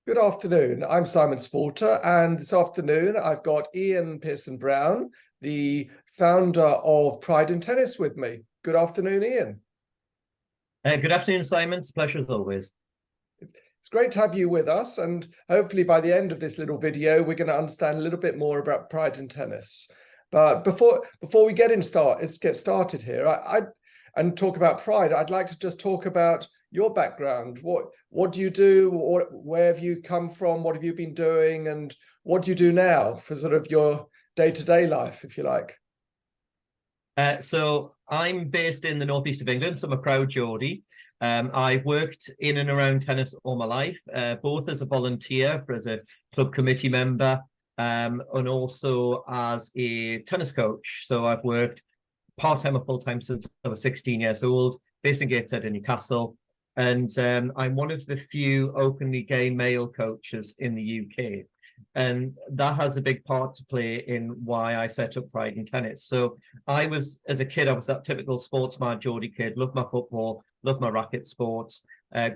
Good afternoon. I'm Simon Spalter, and this afternoon I've got Ian Pearson Brown, the founder of Pride in Tennis, with me. Good afternoon, Ian. Good afternoon, Simon. It's a pleasure as always. It's great to have you with us, and hopefully by the end of this little video, we're going to understand a little bit more about Pride in Tennis. But before we get started here, and talk about Pride, I'd like to just talk about your background. What do you do? Where have you come from? What have you been doing? And what do you do now for sort of your day-to-day life, if you like? So I'm based in the northeast of England, so I'm a proud Geordie. I've worked in and around tennis all my life, both as a volunteer, as a club committee member, and also as a tennis coach. So I've worked part-time or full-time since I was 16 years old, based in Gateshead in Newcastle. And I'm one of the few openly gay male coaches in the UK. And that has a big part to play in why I set up Pride in Tennis. So as a kid, I was that typical sportsman Geordie kid, loved my football, loved my racket sports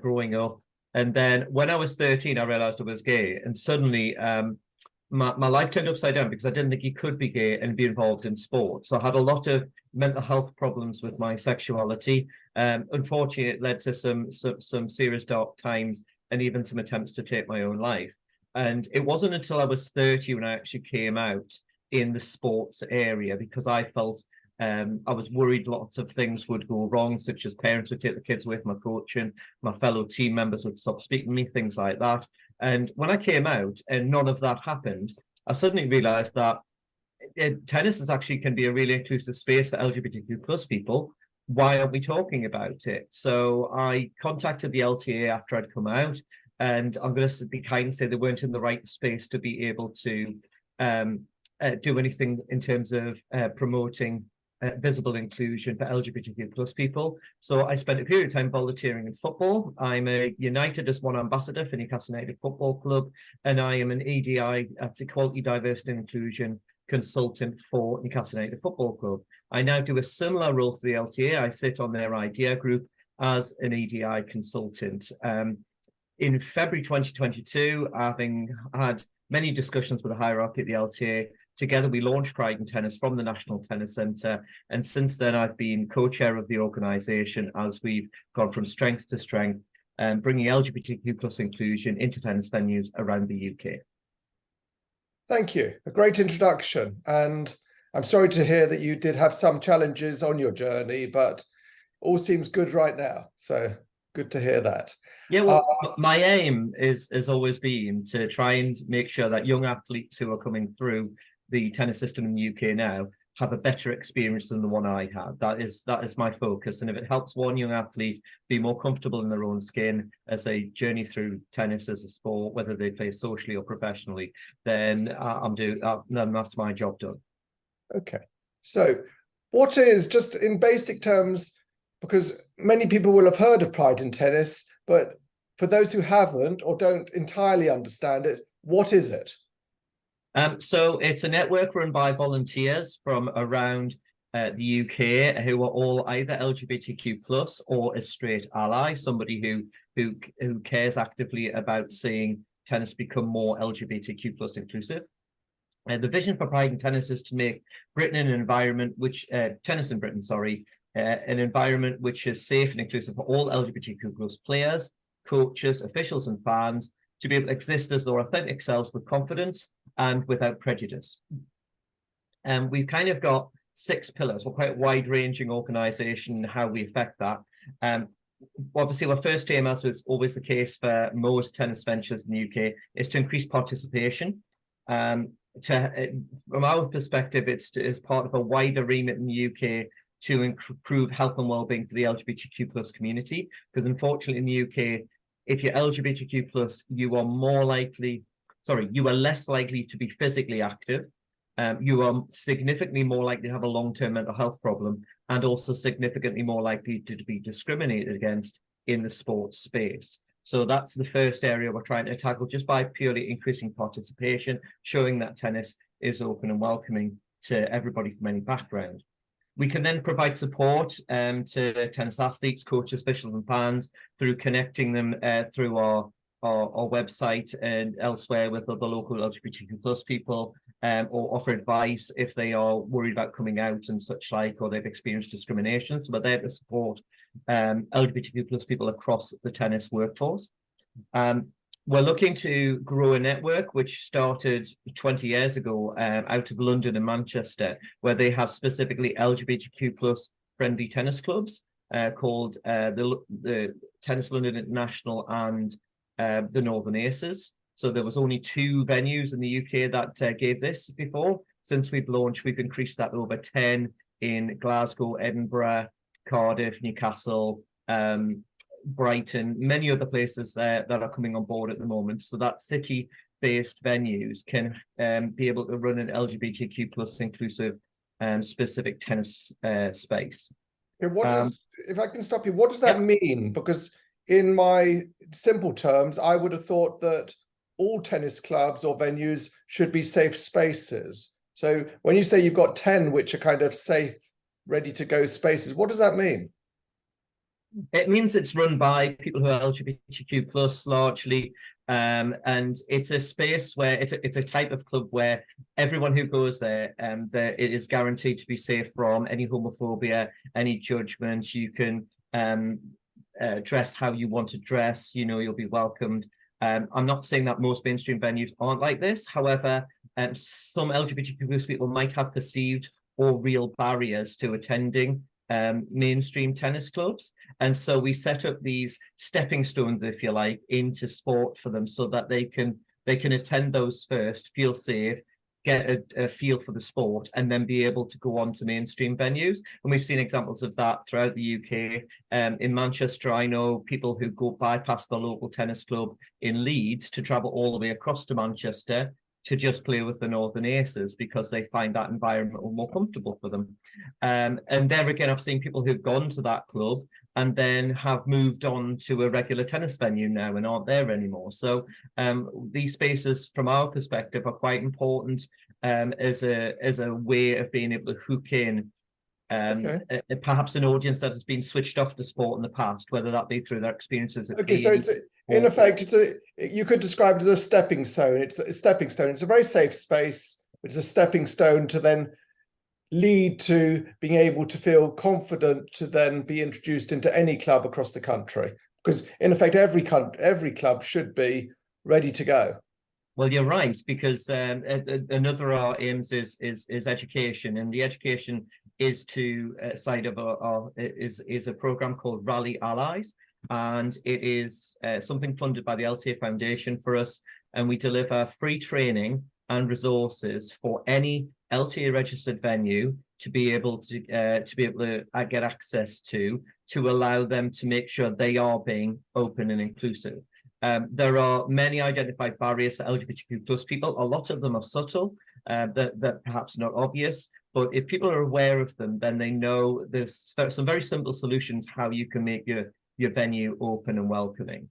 growing up. And then when I was 13, I realized I was gay. And suddenly my life turned upside down because I didn't think you could be gay and be involved in sport. So I had a lot of mental health problems with my sexuality. Unfortunately, it led to some serious dark times and even some attempts to take my own life. And it wasn't until I was 30 when I actually came out in the sports area, because I felt I was worried lots of things would go wrong, such as parents would take the kids away from my coaching, my fellow team members would stop speaking to me, things like that. And when I came out and none of that happened, I suddenly realized that tennis actually can be a really inclusive space for LGBTQ plus people. Why aren't we talking about it? So I contacted the LTA after I'd come out, and I'm going to be kind and say they weren't in the right space to be able to do anything in terms of promoting visible inclusion for LGBTQ plus people. So I spent a period of time volunteering in football. I'm a United as One ambassador for Newcastle United Football Club, and I am an EDI, that's Equality, Diversity and Inclusion consultant for Newcastle United Football Club. I now do a similar role for the LTA. I sit on their idea group as an EDI consultant. In February 2022, having had many discussions with the hierarchy at the LTA, together we launched Pride in Tennis from the National Tennis Centre. And since then, I've been co-chair of the organisation as we've gone from strength to strength, bringing LGBTQ plus inclusion into tennis venues around the UK. Thank you. A great introduction. And I'm sorry to hear that you did have some challenges on your journey, but all seems good right now. So good to hear that. Yeah, well, my aim has always been to try and make sure that young athletes who are coming through the tennis system in the UK now have a better experience than the one I had. That is my focus. And if it helps one young athlete be more comfortable in their own skin as they journey through tennis as a sport, whether they play socially or professionally, then then that's my job done. Okay. So what is, just in basic terms, because many people will have heard of Pride in Tennis, but for those who haven't or don't entirely understand it, what is it? So it's a network run by volunteers from around the UK who are all either LGBTQ plus or a straight ally, somebody who cares actively about seeing tennis become more LGBTQ plus inclusive. The vision for Pride in Tennis is to make Britain an environment which tennis in Britain, an environment which is safe and inclusive for all LGBTQ plus players, coaches, officials, and fans to be able to exist as their authentic selves with confidence and without prejudice. And we've kind of got 6 pillars. We're quite a wide-ranging organisation in how we affect that. Obviously, our first aim, as was always the case for most tennis ventures in the UK, is to increase participation. From our perspective, it's as part of a wider remit in the UK to improve health and well-being for the LGBTQ plus community. Because unfortunately in the UK, if you're LGBTQ plus, you are less likely to be physically active. You are significantly more likely to have a long-term mental health problem, and also significantly more likely to be discriminated against in the sports space. So that's the first area we're trying to tackle, just by purely increasing participation, showing that tennis is open and welcoming to everybody from any background. We can then provide support to tennis athletes, coaches, officials, and fans through connecting them through our our website and elsewhere with other local LGBTQ plus people, or offer advice if they are worried about coming out and such like, or they've experienced discrimination. So we're there to support LGBTQ plus people across the tennis workforce. We're looking to grow a network which started 20 years ago out of London and Manchester, where they have specifically LGBTQ plus friendly tennis clubs called the Tennis London International and the Northern Aces. So there was only 2 venues in the UK that gave this before. Since we've launched, we've increased that to over 10 in Glasgow, Edinburgh, Cardiff, Newcastle, Brighton, many other places that are coming on board at the moment. So that city-based venues can be able to run an LGBTQ plus inclusive specific tennis space. Okay, what does, if I can stop you, what does that mean? Because in my simple terms, I would have thought that all tennis clubs or venues should be safe spaces. So when you say you've got 10 which are kind of safe, ready to go spaces, what does that mean? It means it's run by people who are LGBTQ plus largely, and it's a space where it's a type of club where everyone who goes there, it is guaranteed to be safe from any homophobia, any judgment. You can dress how you want to dress. You know, you'll be welcomed. I'm not saying that most mainstream venues aren't like this. However, some LGBTQ plus people might have perceived or real barriers to attending mainstream tennis clubs. And so we set up these stepping stones, if you like, into sport for them so that they can attend those first, feel safe, get a feel for the sport, and then be able to go on to mainstream venues. And we've seen examples of that throughout the UK. In Manchester, I know people who go bypass the local tennis club in Leeds to travel all the way across to Manchester to just play with the Northern Aces because they find that environment more comfortable for them. And there again, I've seen people who've gone to that club and then have moved on to a regular tennis venue now and aren't there anymore. So these spaces, from our perspective, are quite important as a way of being able to hook in perhaps an audience that has been switched off to sport in the past, whether that be through their experiences at so it's in effect, you could describe it as a stepping stone. It's a stepping stone. It's a very safe space. It's a stepping stone to then lead to being able to feel confident to then be introduced into any club across the country. Because in effect, every club should be ready to go. Well, you're right, because another of our aims is education, and the education is to side of is a program called Rally Allies, and it is something funded by the LTA Foundation for us, and we deliver free training and resources for any LTA registered venue to be able to get access to allow them to make sure they are being open and inclusive. There are many identified barriers for LGBTQ plus people. A lot of them are subtle, that perhaps not obvious, but if people are aware of them, then they know there's some very simple solutions how you can make your venue open and welcoming.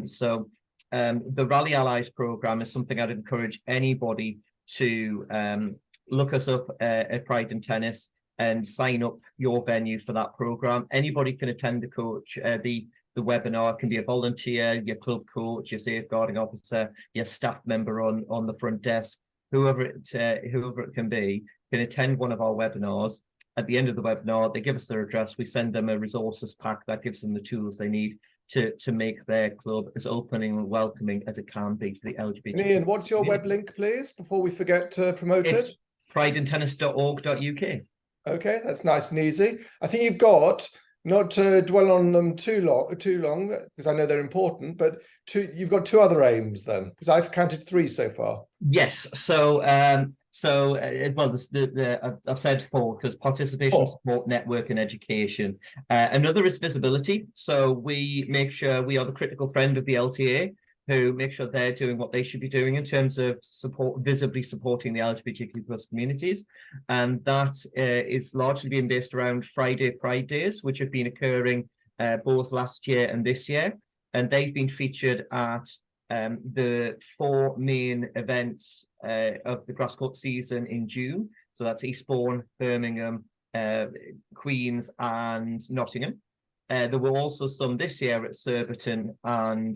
So the Rally Allies program is something I'd encourage anybody to look us up at Pride in Tennis and sign up your venue for that program. Anybody can attend the webinar. It can be a volunteer, your club coach, your safeguarding officer, your staff member on the front desk, whoever it can be, can attend one of our webinars. At the end of the webinar, they give us their address. We send them a resources pack that gives them the tools they need to make their club as opening and welcoming as it can be for the LGBT. Ian, what's your web link, please, before we forget to promote it? prideandtennis.org.uk. Okay, that's nice and easy. I think you've got, not to dwell on them too long, because I know they're important, but you've got 2 other aims then, because I've counted 3 so far. Yes. So, well, I've said 4 because participation, support, network, and education. Another is visibility. So we make sure we are the critical friend of the LTA, who make sure they're doing what they should be doing in terms of visibly supporting the LGBTQ plus communities. And that is largely being based around Friday Pride Days, which have been occurring both last year and this year. And they've been featured at the 4 main events of the grass court season in June. So that's Eastbourne, Birmingham, Queens, and Nottingham. There were also some this year at Surbiton and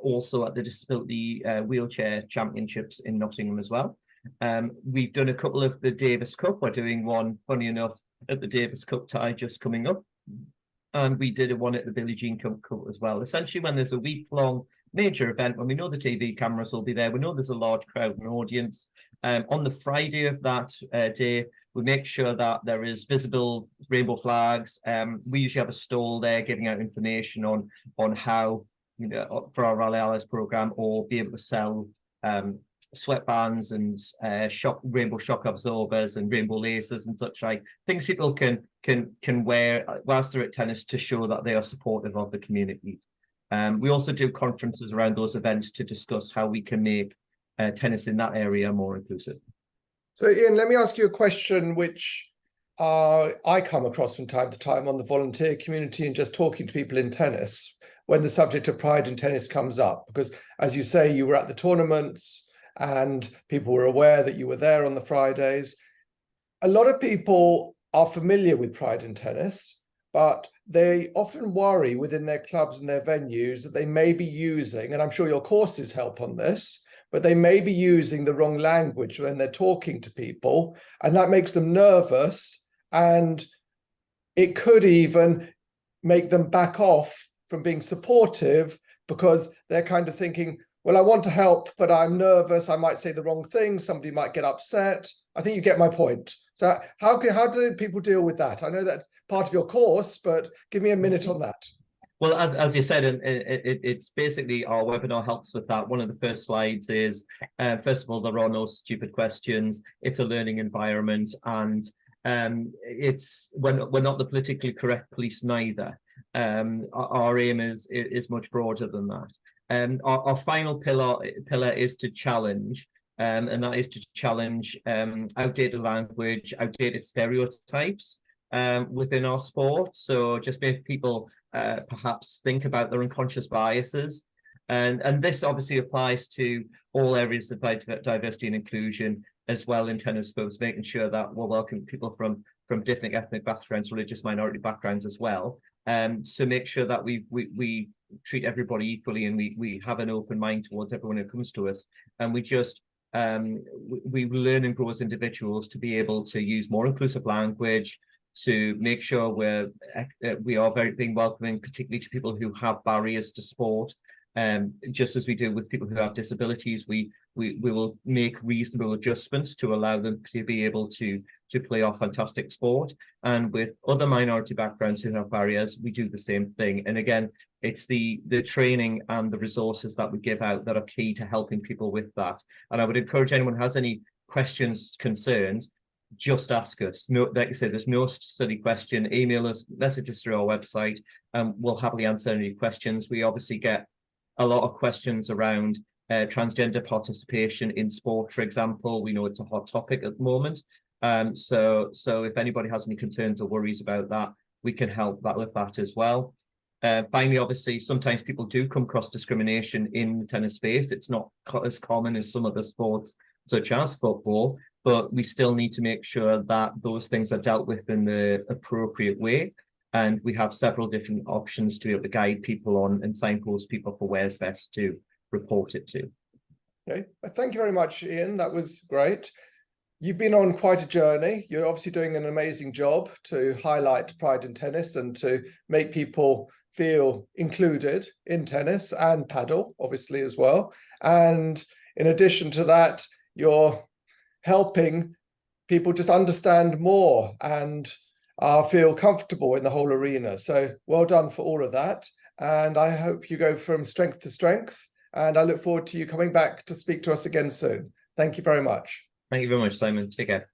also at the Disability Wheelchair Championships in Nottingham as well. We've done a couple of the Davis Cup. We're doing one, funny enough, at the Davis Cup tie just coming up. And we did one at the Billie Jean Cup as well. Essentially, when there's a week-long major event, when we know the TV cameras will be there, we know there's a large crowd and audience. On the Friday of that day, we make sure that there is visible rainbow flags. We usually have a stall there giving out information on how, you know, for our Rally Allies program, or be able to sell sweatbands and rainbow shock absorbers and rainbow lasers and such, like things people can wear whilst they're at tennis to show that they are supportive of the community. We also do conferences around those events to discuss how we can make tennis in that area more inclusive. So Ian, let me ask you a question which I come across from time to time on the volunteer community and just talking to people in tennis when the subject of pride in tennis comes up, because as you say, you were at the tournaments and people were aware that you were there on the Fridays. A lot of people are familiar with pride in tennis, but they often worry within their clubs and their venues that they may be using, and I'm sure your courses help on this, but they may be using the wrong language when they're talking to people, and that makes them nervous, and it could even make them back off from being supportive because they're kind of thinking, well, I want to help, but I'm nervous. I might say the wrong thing. Somebody might get upset. I think you get my point. So how do people deal with that? I know that's part of your course, but give me a minute on that. Well, as you said, it's basically our webinar helps with that. One of the first slides is, first of all, there are no stupid questions. It's a learning environment, and we're not the politically correct police neither. Our aim is much broader than that. Our final pillar is to challenge, and that is to challenge outdated language, outdated stereotypes within our sport. So just make people perhaps think about their unconscious biases. And this obviously applies to all areas of diversity and inclusion as well in tennis clubs, making sure that we're welcoming people from different ethnic backgrounds, religious minority backgrounds as well. So make sure that we treat everybody equally, and we have an open mind towards everyone who comes to us. And we just we learn and grow as individuals to be able to use more inclusive language, to make sure we are being welcoming, particularly to people who have barriers to sport. Just as we do with people who have disabilities, we will make reasonable adjustments to allow them to be able to play our fantastic sport. And with other minority backgrounds who have barriers, we do the same thing. And again, it's the training and the resources that we give out that are key to helping people with that. And I would encourage anyone who has any questions, concerns, just ask us. No, like I said, there's no silly question. Email us, message us through our website, and we'll happily answer any questions. We obviously get a lot of questions around transgender participation in sport, for example. We know it's a hot topic at the moment. So if anybody has any concerns or worries about that, we can help with that as well. Finally, obviously, sometimes people do come across discrimination in the tennis space. It's not as common as some other sports, such as football, but we still need to make sure that those things are dealt with in the appropriate way. And we have several different options to be able to guide people on and signpost people for where's best to report it to. Okay, thank you very much, Ian. That was great. You've been on quite a journey. You're obviously doing an amazing job to highlight pride in tennis and to make people feel included in tennis and paddle, obviously, as well. And in addition to that, you're helping people just understand more and feel comfortable in the whole arena. So well done for all of that. And I hope you go from strength to strength. And I look forward to you coming back to speak to us again soon. Thank you very much. Thank you very much, Simon. Take care.